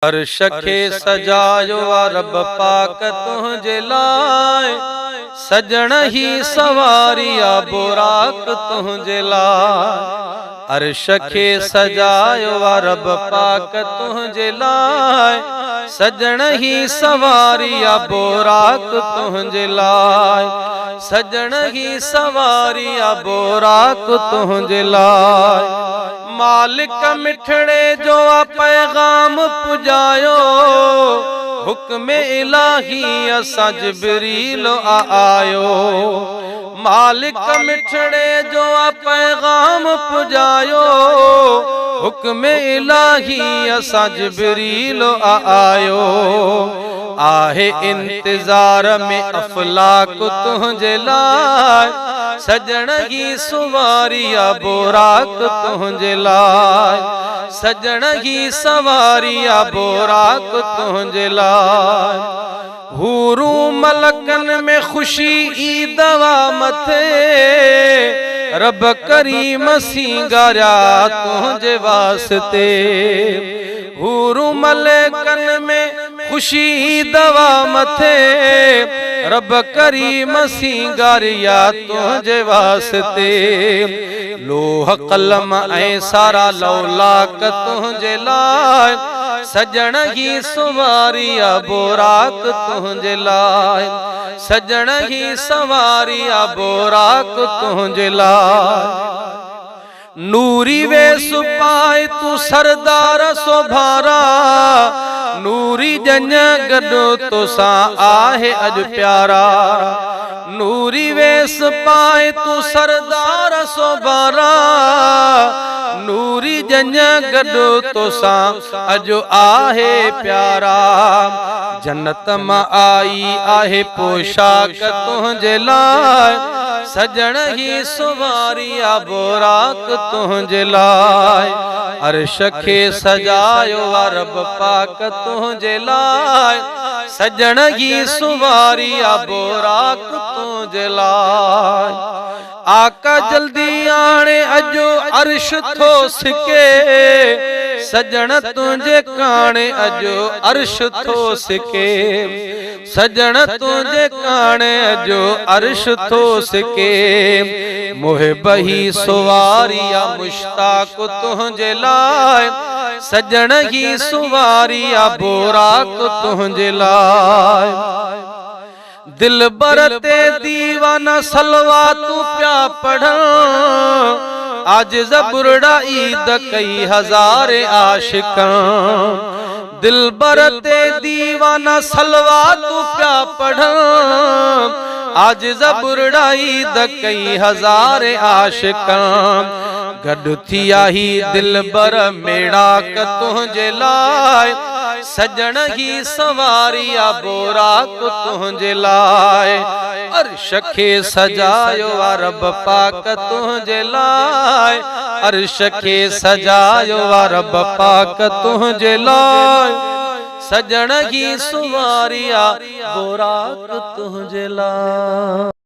अर्श खे सजायो रब पाक तुंहिंजे लाइ, सजण ही सवारिया बुराक तुंहिंजे लाइ। अर्श खे सजायो रब पाक तुंहिंजे लाइ, सजण ही सवारिया बुराक तुंहिंजे लाइ। सजण ही सवारिया बुराक तुंहिंजे लाइ। मालिक मिठड़े जो पैगाम पुजायो, हुक्म इलाही असां जिब्रील आयो। मालिक मिठड़े जो पैगाम पुजायो, हुक्म इलाही असां जिब्रील आयो। आहे इंतजार में अफलाक तुंहिंजे लाइ, सजण ही सवारिया बुराक तुंहिंजे लाइ। सजण ही सवारिया बुराक तुंहिंजे लाइ। हूरू मलकन में खुशी ई दवा मथे, रब करीम सिंगारिया तुंहिंजे वास्ते। हूरू मलकन में खुशी दवा मथे, रब करीम सिंगारिया तुंहिंजे वास्ते। लोह कलम ऐं सारा लौलाक तुंहिंजे लाइ, सजण ही सवारिया बुराक तुंहिंजे लाइ। सजण ही सवारिया बुराक तुंहिंजे लाइ। नूरी वेस पाए तू सरदार सोभारा, नूरी जन गॾु तोसां आहे अॼु प्यारा। नूरी वेस पाए तू सरदार सोभारा, नूरी जन गॾु तोसां अॼु आहे प्यारा। जन्नत मां आई आहे पोशाक तुंहिंजे लाइ, सजण ही सवारिया बुराक तुंहिंजे लाइ। अर्श खे सजायो रब पाक तुंहिंजे लाइ, सजण ही सवारिया बुराक तुंहिंजे लाइ। आका जल्दी आणे अजो अर्श थो सिके, सजण तुंहिंजे काणे अजो अर्श थो सिके। सजण तुंहिंजे काणे अजो अर्श थो सिके। मुहिब ही सवारिया मुश्ताक तुंहिंजे लाइ, सजण ही सवारिया बुराक तुंहिंजे लाइ। दिल बर ते दीवाना सलवा तू प्या पढ़, आज ज़बुरड़ा ईद कई हज़ारे आशिकां। दिल बर ते दीवाना सलवा तू प्या पढ़, आज ज़बुरड़ा ईद कई हज़ारे आशिकां। गॾु थिया ही दिल बर मेड़ाक तुंहिंजे लाइ, सजण ही सवारिया बुराक तुंहिंजे लाइ। अर्श खे सजायो रब पाक तुंहिंजे लाइ, अर्श खे सजायो रब पाक तुंहिंजे लाइ। सजण ही सवारिया बुराक तुंहिंजे लाइ।